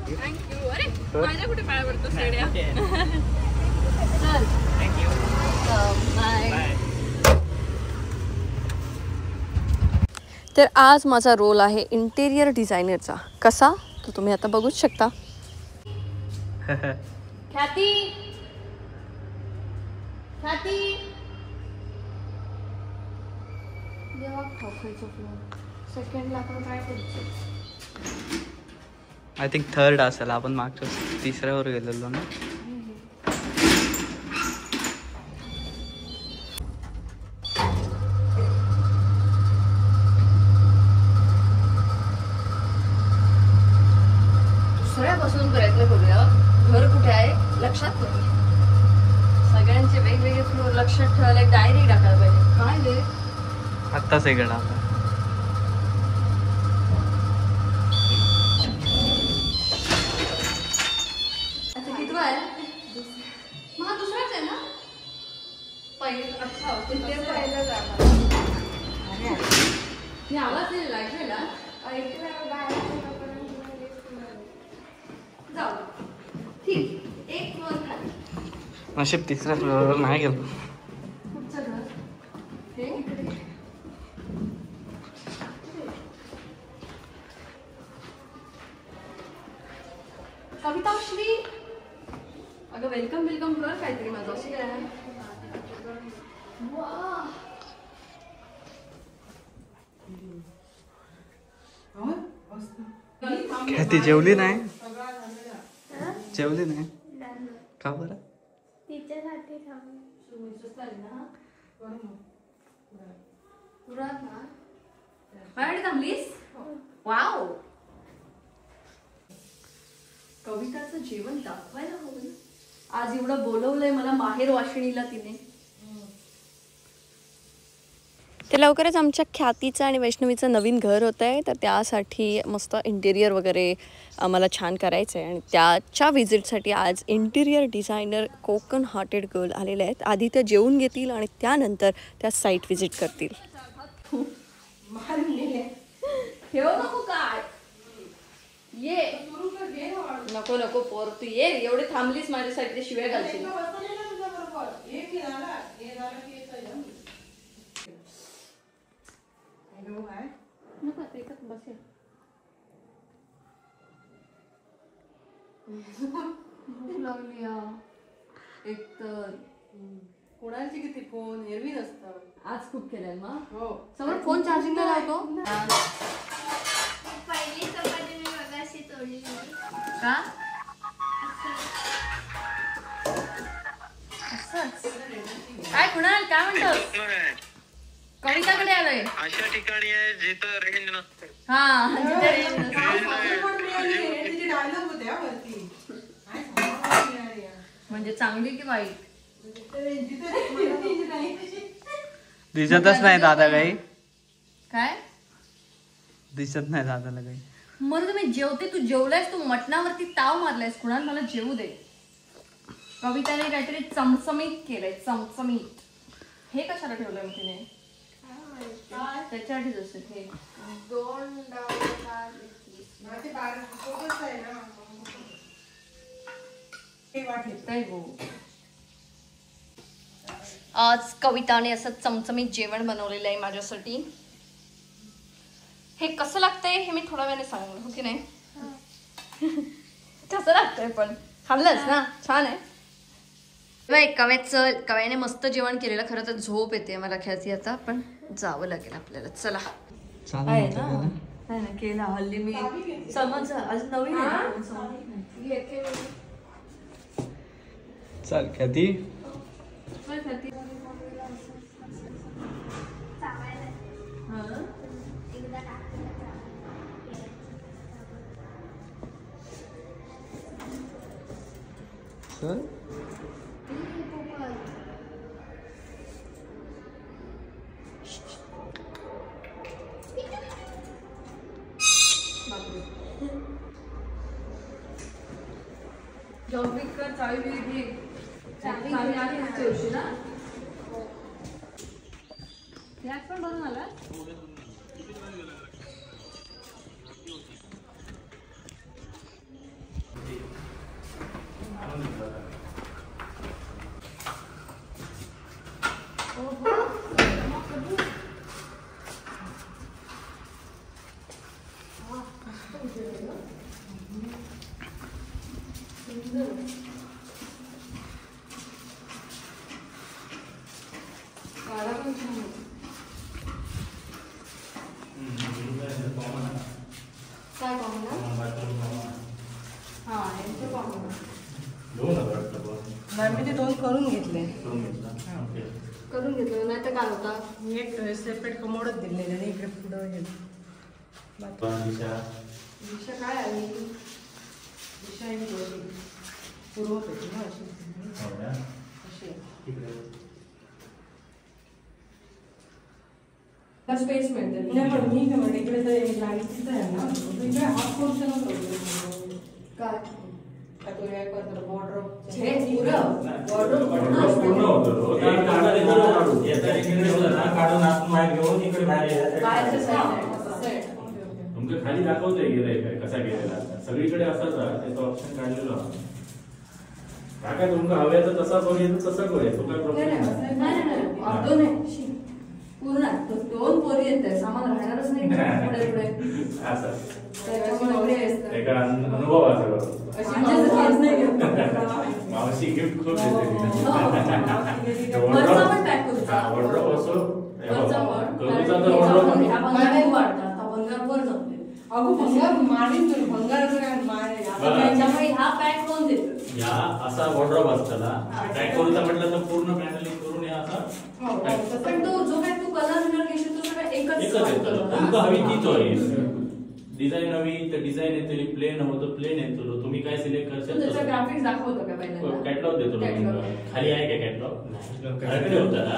Thank you. Thank you. अरे माझ्या कुठे पाया पडतो सेड्या. चल थँक्यू. बाय. तर आज माझा रोल आहे इंटेरियर डिझायनरचा. कसा तो तुम्ही आता बघूच शकता. ख्याती ख्याती देवा खायचं सेकंडला आपण काय करायचं. आय थिंक थर्ड असेल. आपण मागच्या तिसऱ्यावर गेलेलो ना. दुसऱ्यापासून प्रयत्न करूया. घर कुठे आहे लक्षात करू. सगळ्यांचे वेगवेगळे फ्लोर लक्षात ठेवायला एक डायरी टाकायला पाहिजे. काय दे आत्ता सेकंड आला. किती आहे मग दुसराच आहे ना. पहिले अच्छा पहिलं मी आवाज ऐकलेला जाऊ ठीक. एक फ्लोर खाली नशीब तिसऱ्या फ्लोअरवर नाही गेलो. कुठचं घर हे इकडे. कविताश्री अगं वेलकम वेलकम कर काहीतरी माझं अशी काय. ती जेवली नाही. जेवली नाही का बरं. माझ्याकडे थांबलीस. वाव कविताचं जेवण दाखवायला हवं ना. आज एवढं बोलवलंय मला माहेर वाशिणीला तिने. ते लवकरच आमच्या ख्यातीचं आणि वैष्णवीचं नवीन घर होतं आहे. तर त्यासाठी मस्त इंटेरियर वगैरे आम्हाला छान करायचं आहे. आणि त्याच्या व्हिजिटसाठी आज interior designer Konkan hearted girl आलेले आहेत. आधी त्या जेवून घेतील आणि त्यानंतर त्या साईट व्हिजिट करतील. ठेव नको काय ये नको नको पोर तू ये. एवढे थांबलीस माझ्यासाठी शिवाय घालशील. भूक लागली एक तर. कोणाची किती फोन एरवी नसतं. आज खूप केलंय मग. हो समोर फोन चार्जिंगला लावतो पहिली चपाती मी मगाशी तोडली का. काय कुणाल काय म्हणतो. कविताकडे आलोय. अशा ठिकाणी आहे जिथं रेंज नसते. हा म्हणजे चांगली की वाईट. दिसतच नाही दादा काही. काय दिसत नाही दादाला काही. मला तुम्ही जेवते. तू जेवलायस. तू मटणावरती ताव मारलायस. कुणाल मला जेवू दे. कविताने काहीतरी चमचमीत केलंय. चमचमीत. हे कशाला ठेवलंय तिने. त्याच्यासाठीच असेल हे. 2 डाव आज कविताने असं चमचमीत जेवण बनवलेलं आहे माझ्यासाठी. हे कसं लागतंय हे मी थोड्या वेळाने सांगणार हो की नाही. कसं लागतंय पण खाल्लंच ना. छान आहे. कव्याने मस्त जेवण केलेलं. खरं तर झोप येते मला ख्याती. आता पण जावं लागेल आपल्याला. चला आहे ना केला हल्ली मी समज आज नवीन आहे. चल ख्याती. चल जॉबिका चावी घे. चावी आली ठेवशी ना. गॅस पण बनवून आला. काय कॉमन हा यांचे कॉमन मी ते 2 करून घेतले. करून घेतलं नाही तर काय होता एक सेपरेट कमोडच दिलेले आणि इकडे पुढं हे दिशा काय आली दिशा एक पूर्व पेटी ना अशी स्पेस मिळते नाही पण मी काय म्हणते इकडे तर लाईटच आहे ना इकडे हाफ पोर्शनच होतो काय तुमच्या खाली दाखवतोय गेलाय काय कसा गेलेला सगळीकडे असाच त्याचा ऑप्शन काढलेलो काय तुमका हव्या तर तसा करूया तसा करूया तो काय प्रॉब्लेम पूर्ण 2 पोरी येत सामान राहणारच नाही पुढे पुढे असं त्याच्यामुळे अनुभव मावशी गिफ्ट खूप असा वॉर्डरोब असताना पॅक करूचा म्हटलं तर पूर्ण पॅनलिंग करून या असा पण तो जो काय तू कलर घेशील तो सगळं एकच येतो तुमका हवी ती चॉईस डिझाईन हवी तर डिझाईन येते प्लेन हवं तर प्लेन येतो तुम्ही काय सिलेक्ट करशाल त्याचा ग्राफिक्स दाखवतो का पहिल्यांदा कॅटलॉग देतो खाली आहे का कॅटलॉग घराकडे होता ना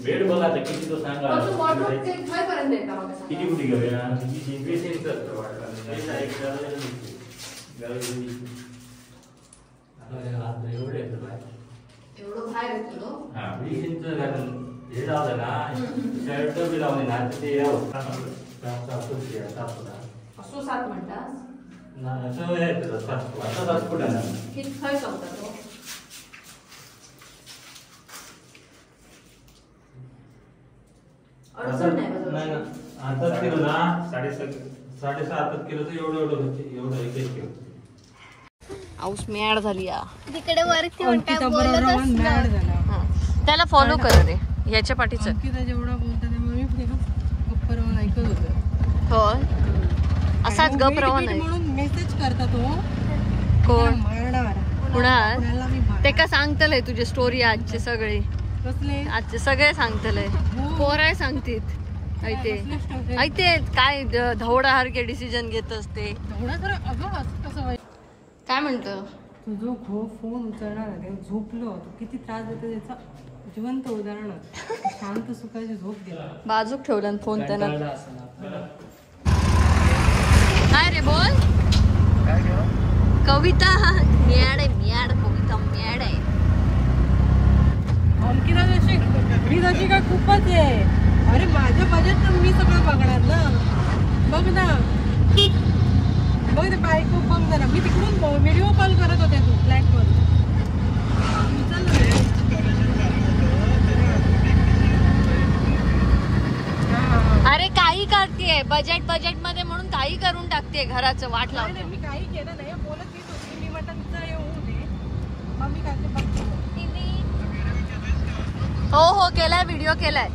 बेड बघा आता किती तो सांगा किती कुठे घेऊया एवढं बाहेर येतो हे लावलं ना शर्ट बी लावले ना ते असो 7 म्हणतास किती खय सांगता तो अडचण नाही आता किलो ना 7.5 किलो एवढं एक किलो आऊस मॅड झाली या तिकडे वरती अंकिता बरोबर मॅड झाला. त्याला फॉलो कर रे याच्या पाठीचं अंकिता जेवढा बोलतो त्यामुळे मी गप्प राहून ऐकत होतो. हो असाच गप रवा नाही म्हणून मेसेज करता तो कोण मारणार कुणाल कुणाला मी ते का सांगतलंय तुझी स्टोरी आजची सगळी कसले आजचे सगळे सांगतलंय पोराय सांगतीत ऐते काय धवडासारखे डिसिजन घेत असते एवढा तर अगं असं कसं व्हायचं काय म्हणतो तुझं फोन उचलणार आहे झोपलो तू किती त्रास देतो त्याचा जिवंत उदाहरण शांत सुखाची झोप गेला बाजूक ठेवला फोन त्याला काय रे बोल कविता म्याड आहे म्याड कविता म्याड आहे अंकिता जशी मी तशी काय खूपच आहे अरे माझ्या बजेट तर मी सगळं बघणार ना बघ ना बघ ते बायको बघ जरा मी तिकडून व्हिडिओ कॉल करत होते तू फ्लॅटवर अरे काही करते बजेट मध्ये म्हणून काही करून टाकते घराचं वाट लावते मी काही केलं नाही बोलत येत होती मी म्हटलं तिचं येऊ दे मग मी काय बघते हो केलाय व्हिडिओ केलाय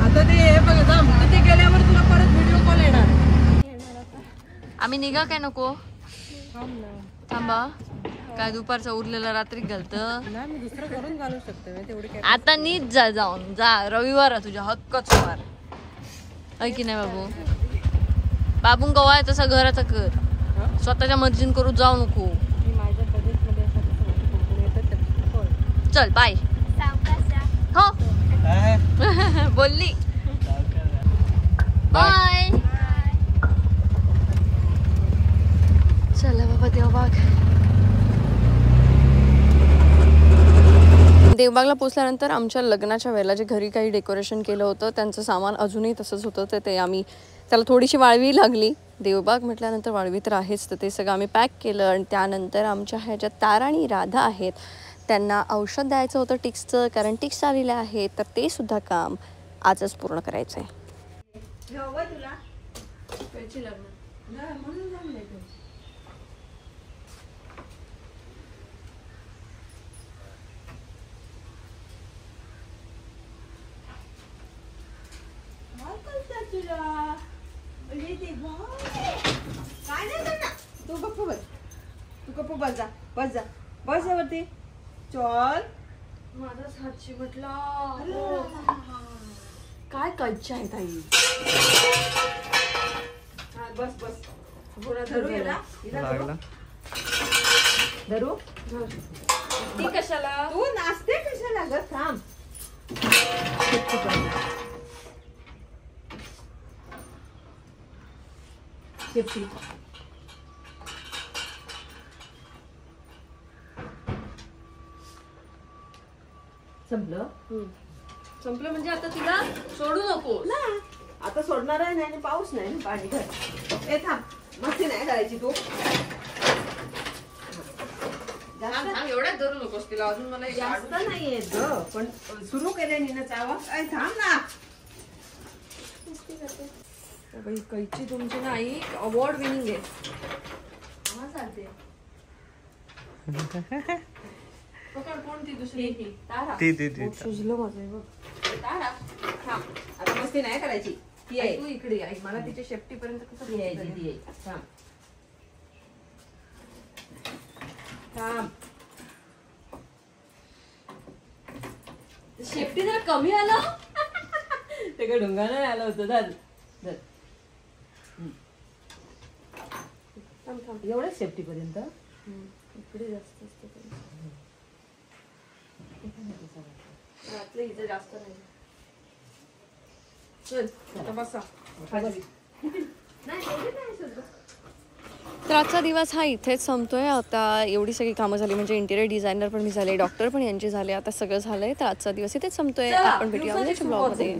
आता ते हे बघ जाम तिथे गेल्यावर तुला परत व्हिडिओ कॉल येणार आम्ही निघा काय नको थांबा काय दुपारचं उरलेलं रात्री घालतं नाही मी दुसरं करून घालू शकते तेवढी काय आता नीट जा जाऊन जा रविवार आहे तुझ्या हक्कच वार आहे की नाही बाबू बाबून कवा आहे तसं घराचं कर स्वतःच्या मर्जीन करू जाऊ नको मी माझ्या बजेटमध्ये येतात चल बाय हो बोलली बाय चला बाबा देवबाग देवबागला पोचल्यानंतर आमच्या लग्नाच्या वेळेला जे घरी काही डेकोरेशन केलं होतं त्यांचं सामान अजूनही तसंच होतं तर ते आम्ही त्याला थोडीशी वाळवी लागली देवबाग म्हटल्यानंतर वाळवी तर आहेच तर ते सगळं आम्ही पॅक केलं आणि त्यानंतर आमच्या ह्या ज्या तारा आणि राधा आहेत त्यांना औषध द्यायचं होतं टिक्सचं कारण टिक्स आलेले आहेत तर ते सुद्धा काम आजच पूर्ण करायचं आहे कळची लग्न म्हणून जमलंय ते. काय करतात तुला? अरे देवा. काय नाही करणार. तू गप्प बस. तू गप्प बस जा. बस जा. बस जा वरती. चल. माझाच हात चिमटला. काय कच्चा आहे ताई. हा, बस बस. धरू याला. हिला धरू. लागला धरू. ती कशाला? तू नाचते कशाला ग? थांब. शेपटी. संपलं? संपलं म्हणजे आता तिला सोडू नको ना आता सोडणार आहे नाही आणि पाऊस नाही ना, पाणी घर. ए थांब, मस्ती नाही करायची तू. जास्त एवढ्याच धरू नकोस तिला. अजून मला जास्त नाही येत ग, पण सुरू केले नीनच आवाज. काय थांब ना. बाई कैची तुमची नाही अवॉर्ड विनिंग आहे. पकड. कोण ती दुसरी? तारा. ती सुजलं माझं हे बघ. तारा थांब, आता मस्ती नाही करायची. ती आहे तू इकडे ये. ऐक, मला तिच्या शेपटी पर्यंत कसं ती यायची, ती यायची. थांब थांब. शेपटी जरा कमी आलं. ते काय ढुंगा नाही आलं होतं. धर धर. थांब थांब. एवढ्याच सेफ्टी पर्यंत. इकडे जास्त असतं. रात्री इथे जास्त नाही. चल आता बसा. तर आजचा दिवस हा इथेच संपतोय. आता एवढी सगळी कामं झाली म्हणजे इंटिरियर डिझायनर पण मी झाले, डॉक्टर पण यांचे झाले, आता सगळं झालंय. तर आजचा दिवस इथेच संपतोय. आपण भेटूया उद्याच्या ब्लॉगमध्ये.